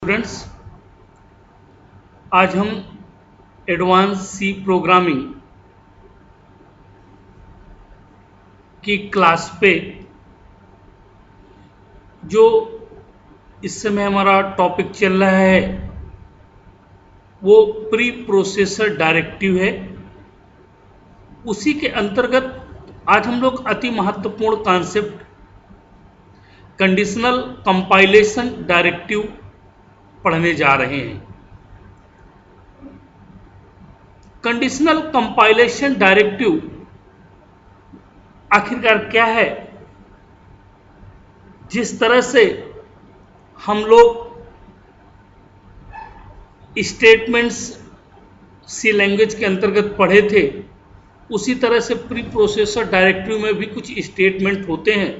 Students, आज हम advance C programming की क्लास पे जो इस समय हमारा टॉपिक चल रहा है वो प्री प्रोसेसर डायरेक्टिव है। उसी के अंतर्गत आज हम लोग अति महत्वपूर्ण कॉन्सेप्ट कंडीशनल कंपाइलेशन डायरेक्टिव पढ़ने जा रहे हैं। कंडीशनल कंपाइलेशन डायरेक्टिव आखिरकार क्या है? जिस तरह से हम लोग स्टेटमेंट्स सी लैंग्वेज के अंतर्गत पढ़े थे, उसी तरह से प्री प्रोसेसर डायरेक्टिव में भी कुछ स्टेटमेंट होते हैं।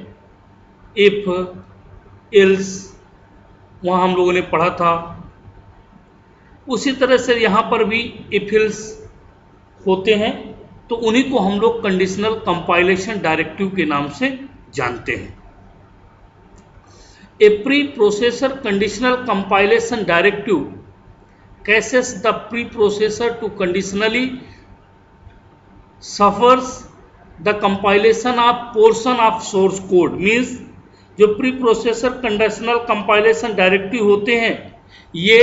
इफ, एल्स, वहाँ हम लोगों ने पढ़ा था। उसी तरह से यहाँ पर भी इफ एल्स होते हैं, तो उन्हीं को हम लोग कंडीशनल कंपाइलेशन डायरेक्टिव के नाम से जानते हैं। A preprocessor conditional compilation directive causes the preprocessor to conditionally suffers the compilation of portion of source code. Means जो preprocessor conditional compilation directive होते हैं, ये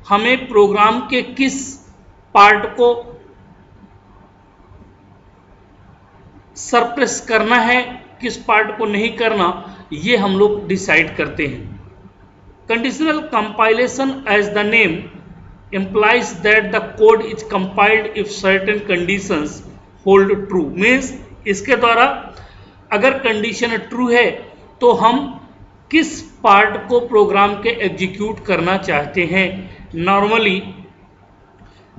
हमें प्रोग्राम के किस पार्ट को सरप्रेस करना है, किस पार्ट को नहीं करना, ये हम लोग डिसाइड करते हैं। Conditional compilation as the name implies that the code is compiled if certain conditions hold true। Means इसके द्वारा अगर कंडीशन ट्रू है तो हम किस पार्ट को प्रोग्राम के एग्जीक्यूट करना चाहते हैं। Normally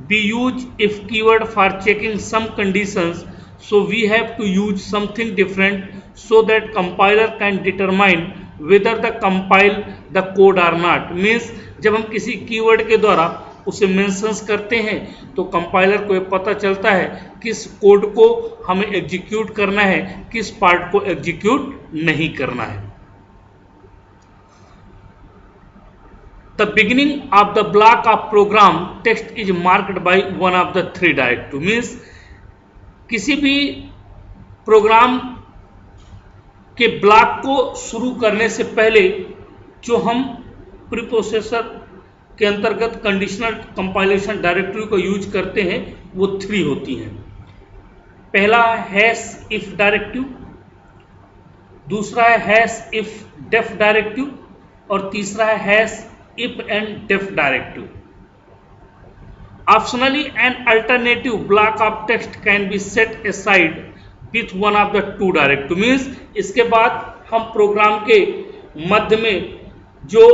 we use if keyword for checking some conditions, so we have to use something different so that compiler can determine whether the compile the code or not। Means जब हम किसी keyword के द्वारा उसे mentions करते हैं तो compiler को ये पता चलता है किस कोड को हमें एग्जीक्यूट करना है, किस पार्ट को एग्जीक्यूट नहीं करना है। The beginning of the block of program text is marked by one of the three directive। Means किसी भी प्रोग्राम के ब्लॉक को शुरू करने से पहले जो हम प्री प्रोसेसर के अंतर्गत कंडीशनल कंपाइलेशन डायरेक्टिव को यूज करते हैं वो 3 होती हैं। पहला हैश इफ डायरेक्टिव, दूसरा है हैश इफ डेफ डायरेक्टिव और तीसरा है hash if and def directive। Optionally, an alternative block of text can be set aside with one of the two directive। Means इसके बाद हम प्रोग्राम के मध्य में जो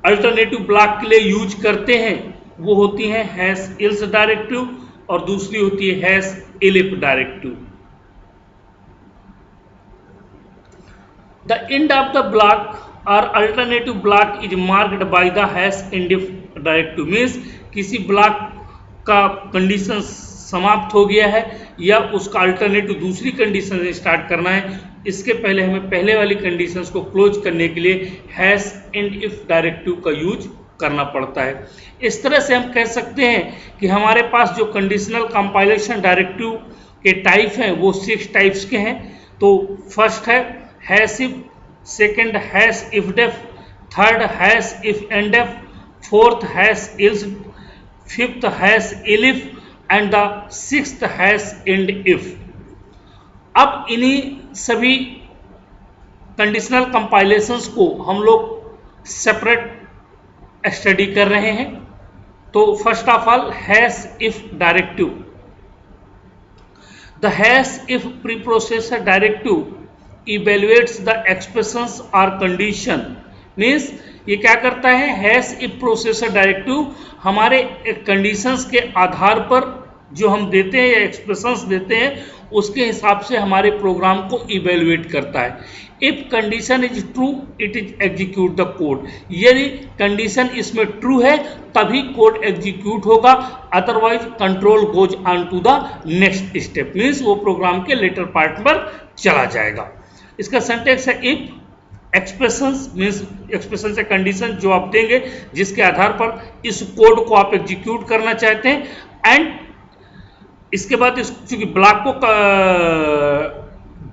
अल्टरनेटिव ब्लॉक के लिए यूज करते हैं वो होती है हैश एल्स डायरेक्टिव और दूसरी होती है hash elif directive. The end of the block और alternative block is marked by the hash indif directive. Means किसी ब्लॉक का कंडीशन समाप्त हो गया है या उसका अल्टरनेटिव दूसरी कंडीशन से स्टार्ट करना है, इसके पहले हमें पहले वाली कंडीशंस को क्लोज करने के लिए हैश indif डायरेक्टिव का यूज करना पड़ता है। इस तरह से हम कह सकते हैं कि हमारे पास जो कंडीशनल कंपाइलेशन डायरेक्टिव के टाइप हैं वो 6 टाइप्स के हैं। तो फर्स्ट है hash if, second hash if def, third hash if and def, fourth hash else, fifth hash elif and the sixth hash end if। अब इन्हीं सभी कंडीशनल कंपाइलेशंस को हम लोग सेपरेट स्टडी कर रहे हैं। तो first of all hash if directive. The hash if preprocessor directive evaluates the expressions और कंडीशन। मीन्स ये क्या करता है, हैश इफ प्रोसेसर डायरेक्टिव हमारे कंडीशंस के आधार पर जो हम देते हैं या एक्सप्रेशंस देते हैं उसके हिसाब से हमारे प्रोग्राम को इवेल्युएट करता है। If condition is true it is execute the code. यदि कंडीशन इसमें ट्रू है तभी कोड एग्जीक्यूट होगा, otherwise control goes on to the next step. Means वो प्रोग्राम के लेटर पार्ट पर चला जाएगा। इसका सिंटैक्स है इफ एक्सप्रेशंस मीन्स एक्सप्रेशन से कंडीशन जो आप देंगे जिसके आधार पर इस कोड को आप एग्जीक्यूट करना चाहते हैं। एंड इसके बाद चूंकि ब्लॉक को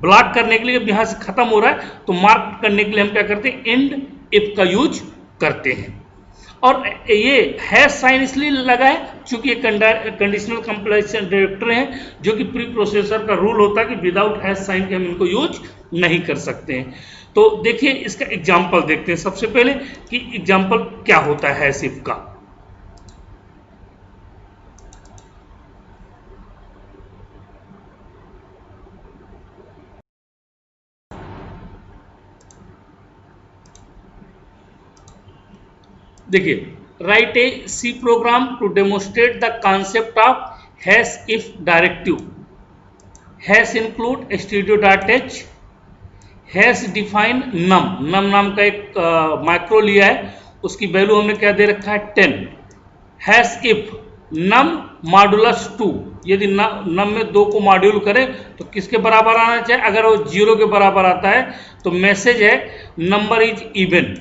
ब्लॉक करने के लिए जब यहां से खत्म हो रहा है तो मार्क करने के लिए हम क्या करते हैं, एंड इफ का यूज करते हैं। और ये हैश साइन इसलिए लगा है क्योंकि ये कंडीशनल कंपैरिजन डायरेक्टर है जो कि प्री प्रोसेसर का रूल होता है कि विदाउट हैश साइन के हम इनको यूज नहीं कर सकते हैं। तो देखिए इसका एग्जांपल देखते हैं सबसे पहले कि एग्जांपल क्या होता है हैश इफ का। देखिए, write a C program to demonstrate the concept of hash if directive. Hash include stdio.h, hash define num, num नाम का एक माइक्रो लिया है, उसकी वैल्यू हमने क्या दे रखा है 10। हैश इफ नम मॉडुलस 2, यदि नम में 2 को मॉड्यूल करें तो किसके बराबर आना चाहिए, अगर वो 0 के बराबर आता है तो मैसेज है नंबर इज इवन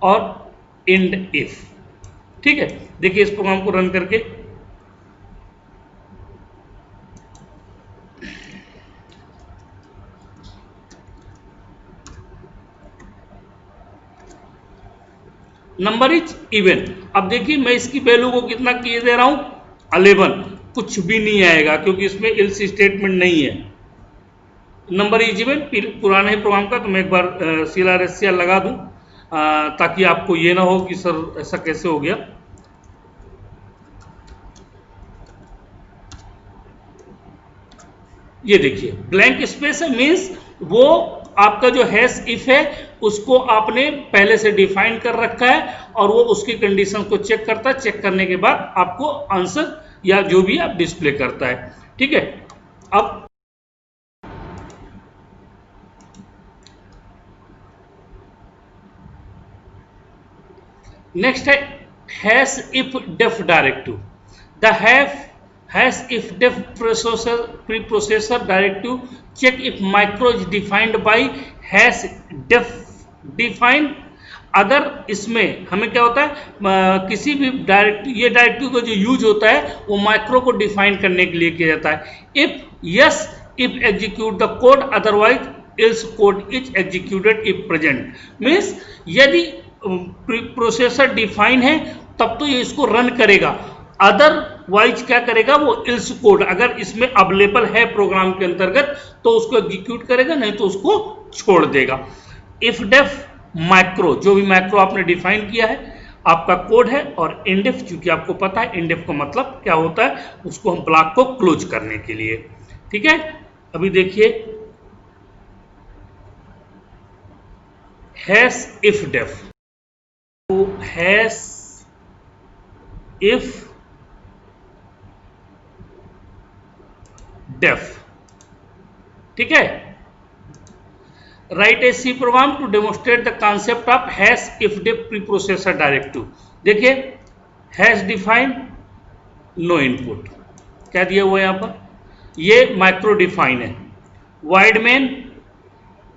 और एंड इफ। ठीक है, देखिए इस प्रोग्राम को रन करके नंबर इज इवन। अब देखिए मैं इसकी वैल्यू को कितना किए दे रहा हूं 11, कुछ भी नहीं आएगा क्योंकि इसमें एल्स स्टेटमेंट नहीं है। नंबर इज इवन पुराने ही प्रोग्राम का, तो मैं एक बार CLR लगा दूं ताकि आपको ये ना हो कि सर ऐसा कैसे हो गया। ये देखिए ब्लैंक स्पेस है, मीन्स वो आपका जो हैश इफ है उसको आपने पहले से डिफाइन कर रखा है और वो उसकी कंडीशन को चेक करता है, चेक करने के बाद आपको आंसर या जो भी आप डिस्प्ले करता है। ठीक है, अब नेक्स्ट है hash if def directive. The hash if def preprocessor directive check if micro is defined by hash def define. अगर इसमें हमें क्या होता है किसी भी ये डायरेक्टिव का जो यूज होता है वो माइक्रो को डिफाइन करने के लिए किया जाता है। If yes if execute the code, otherwise else code is executed if present. Means यदि प्रोसेसर डिफाइन है तब तो ये इसको रन करेगा, अदरवाइज क्या करेगा वो एल्स कोड अगर इसमें अवेलेबल है प्रोग्राम के अंतर्गत तो उसको एग्जीक्यूट करेगा, नहीं तो उसको छोड़ देगा। इफ डेफ माइक्रो, जो भी माइक्रो आपने डिफाइन किया है आपका कोड है, और इंडेफ चूंकि आपको पता है इंडेफ का मतलब क्या होता है, उसको हम ब्लॉक को क्लोज करने के लिए। ठीक है, अभी देखिए हैश इफ डेफ, तो हैश इफ डेफ। ठीक है, write a C program to demonstrate the concept of hash if def preprocessor directive. देखिए हैश डिफाइन नो इनपुट, क्या दिया हुआ है यहां पर, ये माइक्रो डिफाइन है। Void main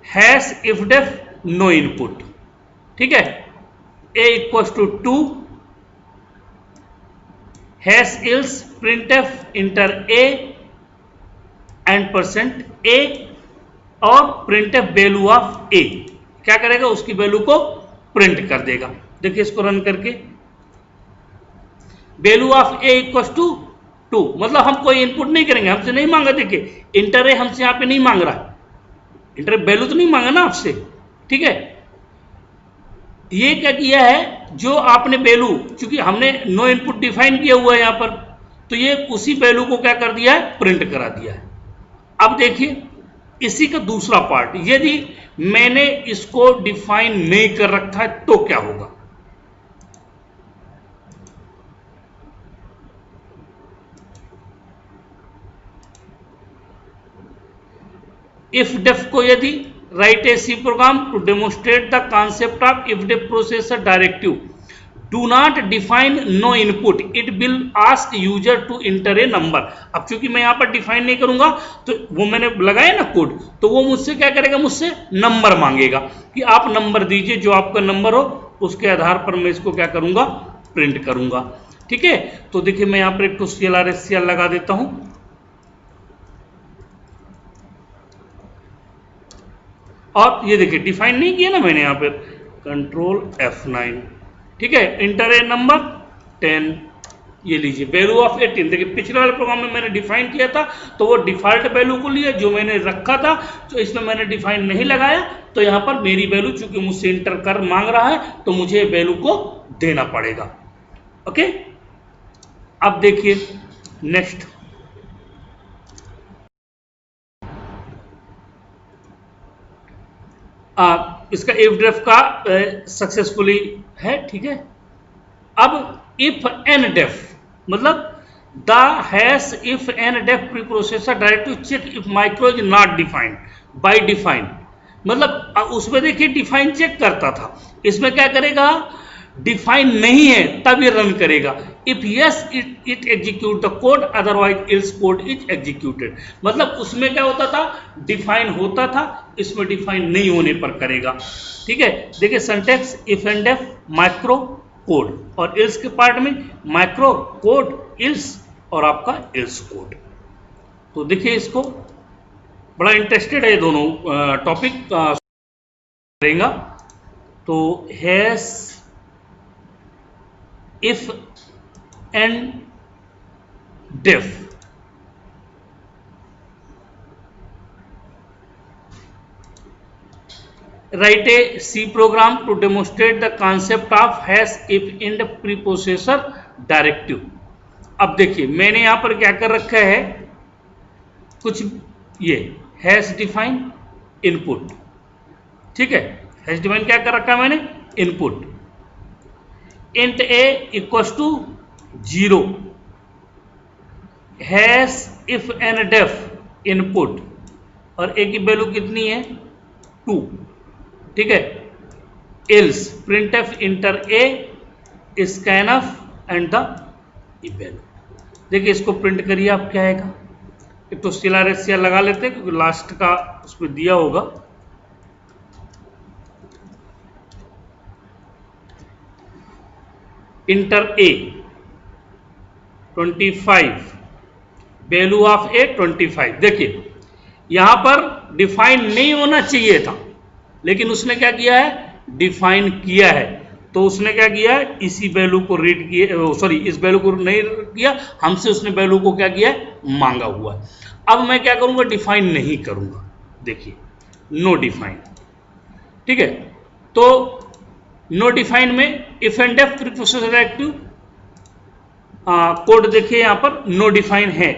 hash if def no input. ठीक है, a equals to 2, hash else printf enter a and %a और प्रिंटफ वैल्यू ऑफ a, क्या करेगा उसकी वैल्यू को प्रिंट कर देगा। देखिए इसको रन करके value of a equals to 2, मतलब हम कोई इनपुट नहीं करेंगे, हमसे नहीं मांगा। देखिए इंटर ए हमसे यहाँ पे नहीं मांग रहा, इंटर वैल्यू तो नहीं मांगा ना आपसे। ठीक है, ये क्या किया है, जो आपने वैल्यू, चूंकि हमने नो इनपुट डिफाइन किया हुआ है यहां पर, तो ये उसी वैल्यू को क्या कर दिया है, प्रिंट करा दिया है। अब देखिए इसी का दूसरा पार्ट, यदि मैंने इसको डिफाइन नहीं कर रखा है तो क्या होगा। इफ डेफ को यदि write a C program to demonstrate the concept of if def processor directive do not define no input, it will ask user to enter a number. अब चूंकि मैं यहां पर डिफाइन नहीं करूंगा तो वो मैंने लगाया ना कोड, तो वो मुझसे क्या करेगा, मुझसे नंबर मांगेगा कि आप नंबर दीजिए, जो आपका नंबर हो उसके आधार पर मैं इसको क्या करूंगा, प्रिंट करूंगा। ठीक है, तो देखिए मैं यहां पर एक तो CLR लगा देता हूं, और ये देखिए डिफाइन नहीं किया ना मैंने यहां पर, कंट्रोल F9। ठीक है, इंटर ए नंबर 10, ये लीजिए वैल्यू ऑफ 18। देखिए पिछले वाले प्रोग्राम में मैंने डिफाइन किया था तो वो डिफॉल्ट वैल्यू को लिया जो मैंने रखा था, तो इसमें मैंने डिफाइन नहीं लगाया, तो यहां पर मेरी वैल्यू चूंकि मुझसे इंटर कर मांग रहा है तो मुझे वैल्यू को देना पड़ेगा। ओके, अब देखिए नेक्स्ट, इसका इफ डेफ का सक्सेसफुली है। ठीक है, अब इफ एन डेफ मतलब the hash if n def preprocessor directly check if micro is not defined by define, मतलब उसमें देखिए डिफाइन चेक करता था, इसमें क्या करेगा, डिफाइन नहीं है तब ये रन करेगा। If yes it execute the code, otherwise else code is executed. मतलब उसमें क्या होता था, डिफाइन होता था, इसमें डिफाइन नहीं होने पर करेगा। ठीक है, देखिए syntax if and def micro code, और एल्स के पार्ट में माइक्रो कोड एल्स और आपका एल्स कोड। तो देखिए इसको बड़ा इंटरेस्टेड है दोनों टॉपिक करेगा। तो hash if and def write a C program to demonstrate the concept of hash if end preprocessor directive। अब देखिए मैंने यहां पर क्या कर रखा है, कुछ ये हैश डिफाइन इनपुट। ठीक है, हैश डिफाइन क्या कर रखा है मैंने, input int a equals to 0, hash if n def input, और ए की वैल्यू कितनी है 2। ठीक है, else printf enter a scanf and the value. देखिए इसको प्रिंट करिए, आप क्या आएगा, एक तो CLR लगा लेते हैं क्योंकि लास्ट का उसमें दिया होगा। इंटर ए 25, वैल्यू ऑफ ए 25। देखिए यहां पर डिफाइन नहीं होना चाहिए था, लेकिन उसने क्या किया है, डिफाइन किया है, तो उसने क्या किया है, इसी वैल्यू को रीड किया, सॉरी इस वैल्यू को नहीं किया, हमसे उसने वैल्यू को क्या किया है, मांगा हुआ है। अब मैं क्या करूंगा, डिफाइन नहीं करूंगा, देखिए नो डिफाइन। ठीक है, तो नो डिफाइन में if and def preprocessor directive code देखिए यहां पर नो डिफाइन है।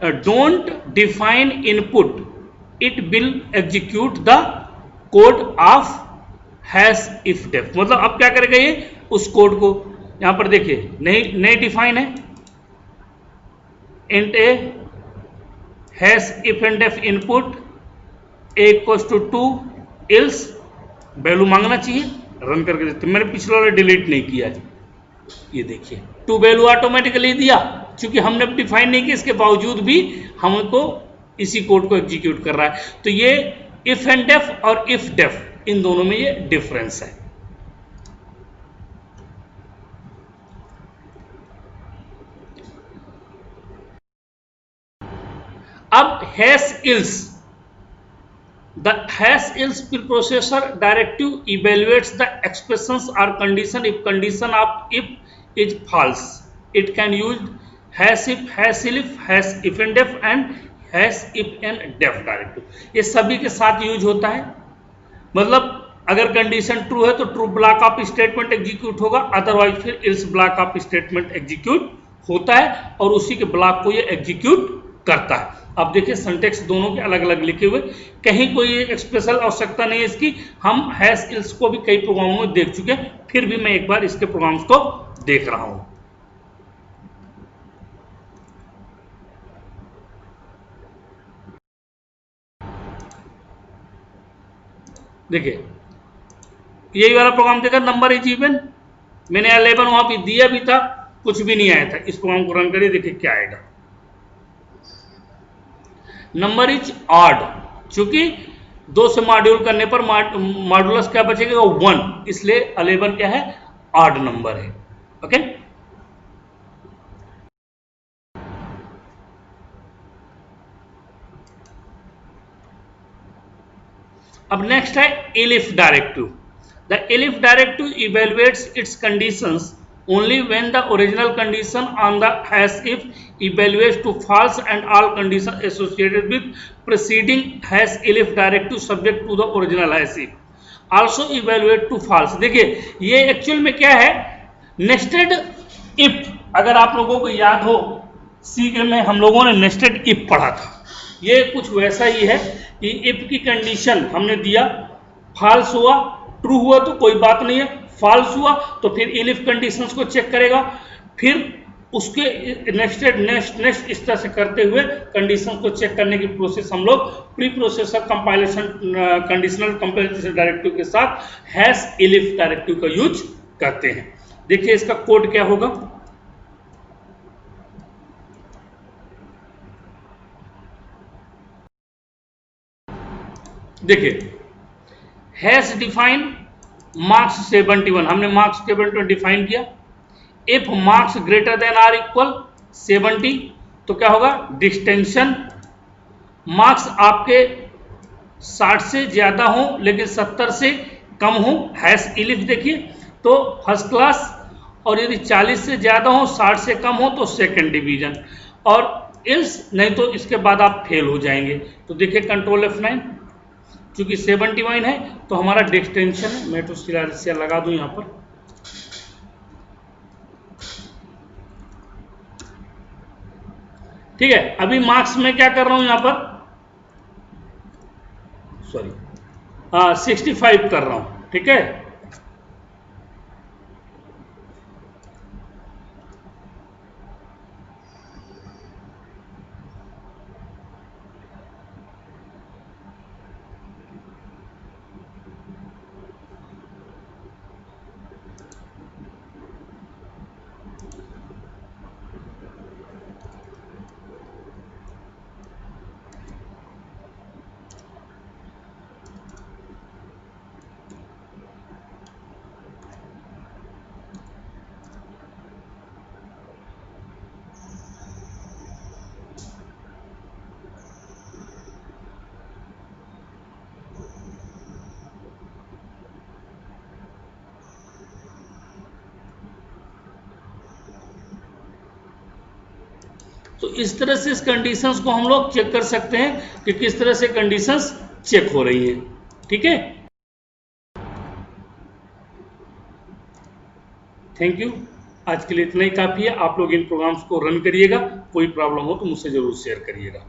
Don't define input it will execute the code of hash if def, मतलब अब क्या करेगा ये, उस कोड को यहां पर देखिए नहीं डिफाइन है, int a hash if and def input a equals to 2 else, value मांगना चाहिए, रन करके देते। मैंने पिछला वाला डिलीट नहीं किया है, ये देखिए 2 वैल्यू ऑटोमेटिकली दिया, क्योंकि हमने डिफाइन नहीं किया, इसके बावजूद भी हमको इसी कोड को एग्जीक्यूट कर रहा है। तो ये इफ एंड डेफ और इफ डेफ, इन दोनों में ये डिफरेंस है। अब hash ills, the hash else preprocessor directive evaluates the expressions or condition if condition of if is false, it can use hash if and def and hash if and def directive। ये सभी के साथ use होता है, मतलब अगर condition true है तो true block of statement execute होगा, अदरवाइज फिर ills block of statement execute होता है और उसी के ब्लॉक को ये एग्जीक्यूट करता है। अब देखिए सिंटैक्स दोनों के अलग अलग लिखे हुए, कहीं कोई स्पेशल आवश्यकता नहीं है इसकी, हम हैश इल्स को भी कई प्रोग्रामों में देख चुके हैं, फिर भी मैं एक बार इसके प्रोग्राम्स को देख रहा हूं। देखिए यही वाला प्रोग्राम देखा, नंबर इज इवन, मैंने 11 वहां पे दिया भी था, कुछ भी नहीं आया था। इस प्रोग्राम को रन करिए, देखिए क्या आएगा। नंबर इज ऑड, चूंकि 2 से मॉड्यूल करने पर मॉडुलस क्या बचेगा 1, इसलिए 11 क्या है, ऑड नंबर है। ओके, अब नेक्स्ट है elif directive. The elif directive evaluates it's conditions only when the original condition on the hash if evaluates to false and all conditions associated with preceding hash elif directive subject to the original hash if also evaluate to false। देखिए ये actual में क्या है, nested if. अगर आप लोगों को याद हो, सी में हम लोगों ने नेस्टेड इफ पढ़ा था, ये कुछ वैसा ही है कि इफ की कंडीशन हमने दिया, फॉल्स हुआ, ट्रू हुआ तो कोई बात नहीं है, फॉल्स हुआ तो फिर इफ कंडीशंस को चेक करेगा, फिर उसके नेक्स्ट इस तरह से करते हुए कंडीशंस को चेक करने की प्रोसेस हम लोग pre processor compilation conditional comparison directive के साथ हैश इलिफ डायरेक्टिव का यूज करते हैं। देखिए इसका कोड क्या होगा, देखिए हैश डिफाइन मार्क्स 71, हमने मार्क्स 71 डिफाइन किया। If marks greater than or equal 70 तो क्या होगा, डिस्टेंशन। मार्क्स आपके 60 से ज्यादा हो लेकिन 70 से कम हो, हैश इलिफ देखिए तो फर्स्ट क्लास, और यदि 40 से ज्यादा हो 60 से कम हो तो सेकंड डिवीजन, और इल्स नहीं तो इसके बाद आप फेल हो जाएंगे। तो देखिए कंट्रोल F9, चूंकि 71 है तो हमारा डिस्टेंशन है, मैं तो सिला लगा दूं यहां पर, ठीक है। अभी मार्क्स में क्या कर रहा हूं यहां पर, सॉरी 65 कर रहा हूं, ठीक है। तो इस तरह से इस कंडीशंस को हम लोग चेक कर सकते हैं कि किस तरह से कंडीशंस चेक हो रही हैं, ठीक है। थैंक यू, आज के लिए इतना ही काफी है। आप लोग इन प्रोग्राम्स को रन करिएगा, कोई प्रॉब्लम हो तो मुझसे जरूर शेयर करिएगा।